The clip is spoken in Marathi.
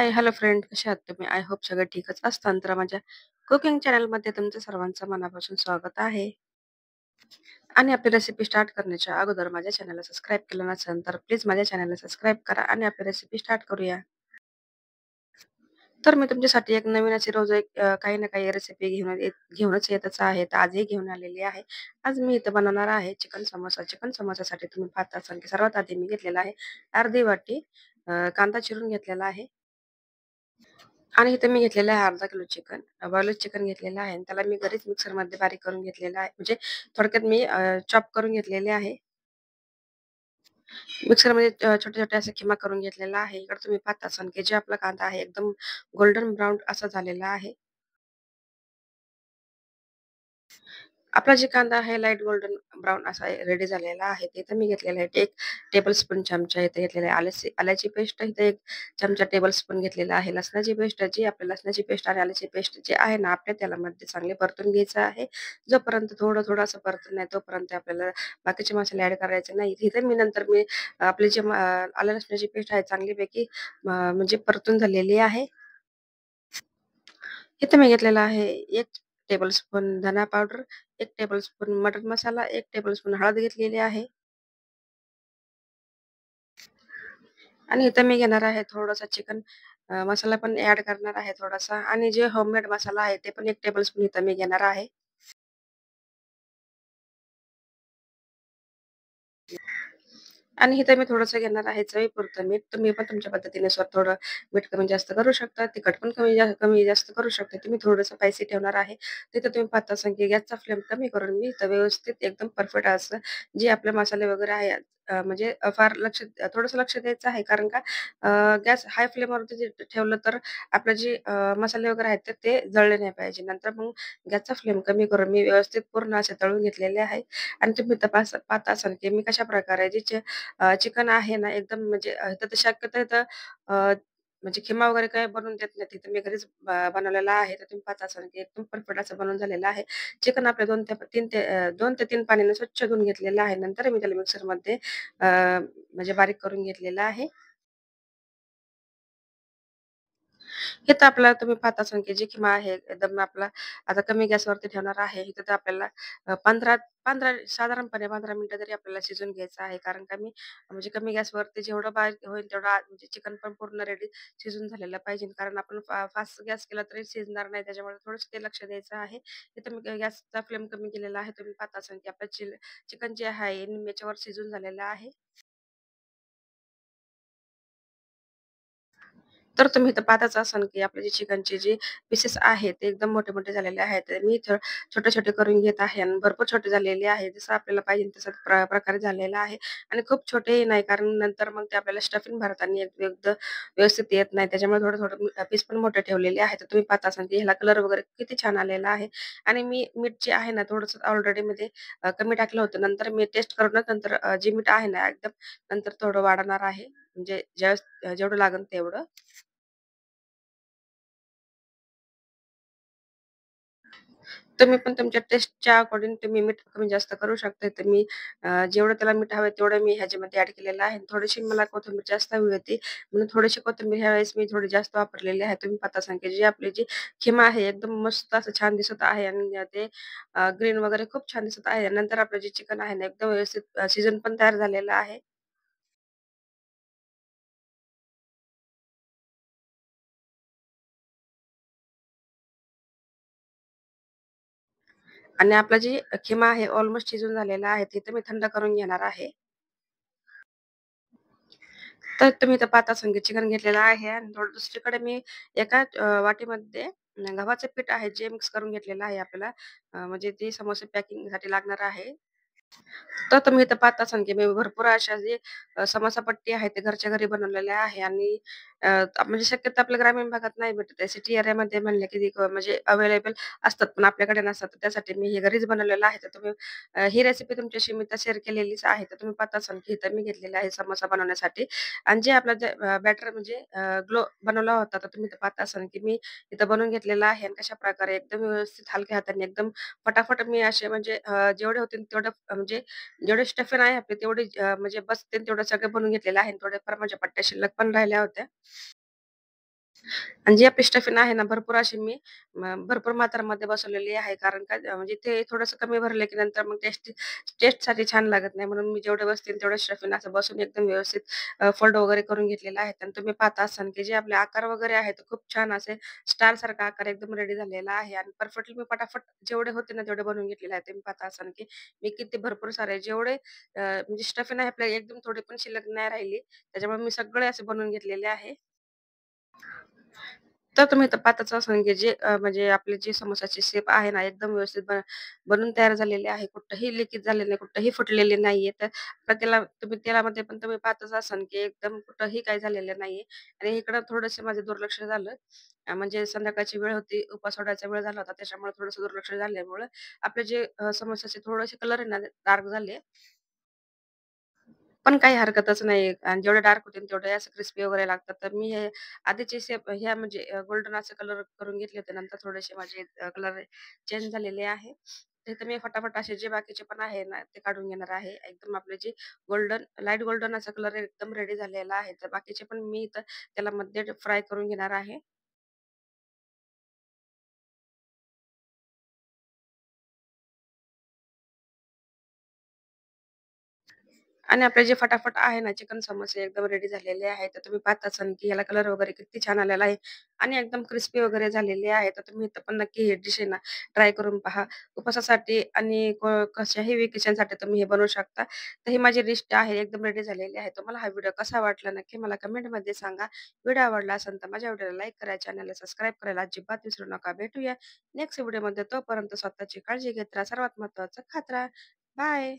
हाय, हॅलो फ्रेंड कसे आहात तुम्ही? आय होप सगळे ठीकच असताल. तर माझ्या कुकिंग चॅनलमध्ये तुमचं सर्वांचं मनापासून स्वागत आहे. आणि आपली रेसिपी स्टार्ट करण्याच्या अगोदर माझ्या चॅनलला सबस्क्राईब केलं नसेल तर प्लीज माझ्या चॅनलला सबस्क्राईब करा आणि आपली रेसिपी स्टार्ट करूया. तर मी तुमच्यासाठी एक नवीन अशी रोज एक काही ना काही रेसिपी घेऊनच येतच आहे. तर आजही घेऊन आलेली आहे. आज मी इथं बनवणार आहे चिकन समोसा. चिकन समोसासाठी तुम्ही पाहत असाल की सर्वात आधी मी घेतलेला आहे अर्धी वाटी कांदा चिरून घेतलेला आहे. आणि इथे मी घेतलेलं आहे अर्धा किलो चिकन. बॉयलर चिकन घेतलेलं आहे आणि त्याला मी घरीच मिक्सरमध्ये बारीक करून घेतलेलं आहे. म्हणजे थोडक्यात मी चॉप करून घेतलेले आहे. मिक्सरमध्ये छोटे-छोटे असे खिमा करून घेतलेला आहे. इकडे तुम्ही पाहत असाल की जे आपला कांदा आहे एकदम गोल्डन ब्राउन असा झालेला आहे. आपला जे कांदा आहे लाईट गोल्डन ब्राउन असा रेडी झालेला आहे. ते इथं मी घेतलेला आहे. 1 टेबलस्पून चमचा इथे घेतलेला आहे. आल्याची पेस्ट इथे 1 चमचा टेबलस्पून घेतलेला आहे. लसणाची पेस्ट जी आपल्या लसणाची पेस्ट आणि आल्याची पेस्ट जे आहे ना, आपल्या तेलामध्ये चांगले परतून घ्यायचं आहे. जोपर्यंत थोडं-थोडं असं परतत नाही तोपर्यंत आपल्याला बाकीचे मसाले ॲड करायचे नाही. इथे मी नंतर आपली जी आलं लसणाची पेस्ट आहे चांगलीपैकी म्हणजे परतून झालेली आहे. इथे मी घेतलेला आहे 1 टेबलस्पून धना पावडर, 1 टेबलस्पून मटन मसाला, 1 टेबलस्पून हळद घेतलेली आहे आणि इथं मी घेणार आहे थोडासा चिकन मसाला पण ॲड करणार आहे थोडासा आणि जे होममेड मसाला आहे ते पण 1 टेबलस्पून इथं मी घेणार आहे. आणि इथं मी थोडंसं घेणार आहे चवीपुरतं मीठ. तुम्ही पण तुमच्या पद्धतीनुसार थोडं मीठ कमी जास्त करू शकता. तिखट पण कमी जास्त करू शकता. तुम्ही थोडंसं स्पायसी ठेवणार आहे. तिथं तुम्ही पाहत असाल की गॅसचा फ्लेम कमी करून मी इथं व्यवस्थित एकदम परफेक्ट असं जे आपले मसाले वगैरे आहे म्हणजे फार थोडंसं लक्ष द्यायचं आहे. कारण का गॅस हाय फ्लेमवरती जे ठेवलं तर आपले जे मसाले वगैरे आहेत तर ते जळले नाही पाहिजे. नंतर मग गॅसचा फ्लेम कमी करून मी व्यवस्थित पूर्ण असे तळून घेतलेले आहे आणि तुम्ही पाहत असाल की मी कशाप्रकारे चिकन आहे ना एकदम म्हणजे इथं तर शक्यतो इथं म्हणजे खिमा वगैरे काही बनवून देत नाही. तिथं मी घरीच बनवलेला आहे. तर तुम्ही पाहत असाल की एकदम परफेक्ट असं बनवून झालेलं आहे. चिकन आपल्या 2 ते 3 पाण्याने स्वच्छ धुवून घेतलेलं आहे. नंतर मी त्याला मिक्सरमध्ये म्हणजे बारीक करून घेतलेलं आहे. हे तर आपल्याला तुम्ही पाहत असाल की जी खिमा आहे एकदम आपला आता कमी गॅसवरती ठेवणार आहे. इथं तर आपल्याला 15 15 साधारणपणे 15 मिनिटं तरी आपल्याला शिजवून घ्यायचं आहे. कारण का मी म्हणजे कमी गॅसवरती जेवढं बारीक होईल तेवढं म्हणजे चिकन पण पूर्ण रेडी शिजून झालेलं पाहिजे. कारण आपण फास्ट गॅस केला तरी शिजणार नाही. त्याच्यामुळे थोडंसं ते लक्ष द्यायचं आहे. इथं मी गॅसचा फ्लेम कमी केलेला आहे. तुम्ही पाहत असाल की आपलं चिकन जे आहे निम्म्याच्या शिजून झालेलं आहे. तर तुम्ही इथं पाहतच असाल, की आपले जे चिकनचे जे पीसेस आहेत, ते एकदम मोठे-मोठे झालेले आहेत. तर मी इथं छोटे-छोटे करून घेत आहे आणि भरपूर छोटे झालेले आहे. जसं आपल्याला पाहिजे तसं प्रकारे झालेला आहे आणि खूप छोटेही नाही, कारण नंतर मग ते आपल्याला स्टफिंग भरताना एकदम व्यवस्थित येत नाही. त्याच्यामुळे थोडं-थोडं पीस पण मोठे ठेवलेले आहेत. तर तुम्ही पाहत असाल, की ह्याला कलर वगैरे किती छान आलेला आहे आणि मी मीठ जे आहे ना, थोडंसं ऑलरेडी मध्ये कमी टाकलं होतं. नंतर मी टेस्ट करूनच नंतर जे मीठ आहे ना, एकदम नंतर थोडं वाढवणार आहे. म्हणजे जेवढं लागेल तेवढं. तुम्ही पण तुमच्या टेस्टच्या अकॉर्डिंग तुम्ही मीठ कमी जास्त करू शकता. तर मी जेवढं त्याला मीठ हवं तेवढं मी ह्याच्यामध्ये ॲड केलेलं आहे. थोडीशी मला कोथिंबीर जास्त हवी होती म्हणून थोडीशी कोथिंबीर ह्यावेळेस मी थोडी जास्त वापरलेली आहे. तुम्ही पाहत असाल की जी आपली जी खिमा आहे एकदम मस्त असं छान दिसत आहे आणि ते ग्रीन वगैरे खूप छान दिसत आहे. नंतर आपलं जे चिकन आहे ना एकदम व्यवस्थित शिजून पण तयार झालेलं आहे. आणि आपला जी खिमा आहे ऑलमोस्ट शिजून झालेला आहे. ते तर मी थंड करून घेणार आहे. तर तुम्ही इथं पाहत असाल की चिकन घेतलेलं आहे आणि थोडं दुसरीकडे मी एका वाटीमध्ये गव्हाचं पीठ आहे जे मिक्स करून घेतलेलं आहे आपल्याला म्हणजे ते समोसे पॅकिंगसाठी लागणार आहे. तर तुम्ही इथं पाहत असाल की मी भरपूर अशा जे समोसापट्टी आहे ते घरच्या घरी बनवलेल्या आहे आणि म्हणजे शक्यतो आपल्या ग्रामीण भागात नाही भेटत आहे. सिटी एरियामध्ये म्हणले की म्हणजे अवेलेबल असतात, पण आपल्याकडे नसतात. तर त्यासाठी मी हे घरीच बनवलेलं आहे. तर तुम्ही ही रेसिपी तुमच्याशी मी तर शेअर केलेलीच आहे. तर तुम्ही पाहत असाल की इथं मी घेतलेलं आहे समोसा बनवण्यासाठी आणि जे आपला जे बॅटर म्हणजे ग्लो बनवला होता, तर तुम्ही इथं पाहत असाल की मी इथं बनवून घेतलेला आहे आणि कशाप्रकारे एकदम व्यवस्थित हलक्या हाताने एकदम फटाफट मी असे म्हणजे जेवढे होतील तेवढं म्हणजे जेवढे स्टफिन आहे आपले तेवढे म्हणजे बसतील तेवढं सगळं बनवून घेतलेलं आहे. थोड्याफार माझ्या पट्ट्या शिल्लक पण राहिल्या होत्या. आणि जी आपली स्टफिंग आहे ना, भरपूर अशी मी भरपूर मात्रामध्ये बसवलेली आहे. कारण का म्हणजे ते थोडंसं कमी भरलं की नंतर मग टेस्टसाठी छान लागत नाही. म्हणून मी जेवढे बसतील तेवढे स्टफिंग असं बसून एकदम व्यवस्थित फोल्ड वगैरे करून घेतलेलं आहे. आणि तुम्ही पाहत असाल की जे आपले आकार वगैरे आहेत, ते खूप छान असे स्टारसारखा आकार एकदम रेडी झालेला आहे. आणि परफेक्टली मी पटापट जेवढे होते ना, तेवढे बनवून घेतलेले आहेत. तुम्ही पाहत असाल की मी किती भरपूर सारे जेवढे म्हणजे स्टफिंग आहे आपल्याला एकदम थोडी पण शिल्लक नाही राहिली. त्याच्यामुळे मी सगळे असे बनवून घेतलेले आहे. तर तुम्ही तर पाहतच असाल की जे म्हणजे आपले जे समोसाचे शेप आहे ना, एकदम व्यवस्थित बनून तयार झालेले आहे. कुठेही लीकेज झालेलं नाही, कुठेही फुटलेले नाहीये. तर तुम्ही तेलामध्ये पण तुम्ही पाहतच असाल की एकदम कुठेही काही झालेलं नाहीये. आणि इकडं थोडंसं माझं दुर्लक्ष झालं. म्हणजे संध्याकाळची वेळ होती, उपवास सोडायचा वेळ झाला होता. त्याच्यामुळे थोडंसं दुर्लक्ष झाल्यामुळं आपले जे समोसाचे थोडेसे कलर आहे ना, डार्क झाले. पण काही हरकतच नाही आणि जेवढे डार्क होतील तेवढे असं क्रिस्पी वगैरे लागतात. तर मी हे आधीचे शेप ह्या म्हणजे गोल्डन असे कलर करून घेतले होते. नंतर थोडेसे माझे कलर चेंज झालेले आहे. ते तर मी फटाफट असे जे बाकीचे पण आहे ना, ते काढून घेणार आहे. एकदम आपले जे लाईट गोल्डन असा कलर एकदम रेडी झालेला आहे. तर बाकीचे पण मी इथं त्याला मध्ये फ्राय करून घेणार आहे. आणि आपले जे फटाफट आहे ना, चिकन समोसे एकदम रेडी झालेले आहेत. तर तुम्ही पाहत असाल, की याला कलर वगैरे किती छान आलेला आहे आणि एकदम क्रिस्पी वगैरे झालेले आहे. तर तुम्ही इथं पण नक्की ही डिश आहे ना, ट्राय करून पहा. उपवासासाठी आणि कशाही वेकेशनसाठी तुम्ही हे बनवू शकता. तर ही माझी लिस्ट आहे, एकदम रेडी झालेली आहे. तुम्हाला हा व्हिडिओ कसा वाटला नक्की मला कमेंटमध्ये सांगा. व्हिडिओ आवडला असेल तर माझ्या व्हिडिओला लाईक करा, चॅनलला सबस्क्राईब करायला अजिबात विसरू नका. भेटूया नेक्स्ट व्हिडिओमध्ये. तोपर्यंत स्वतःची काळजी घेत राहा. सर्वात महत्त्वाचं खात राहा. बाय.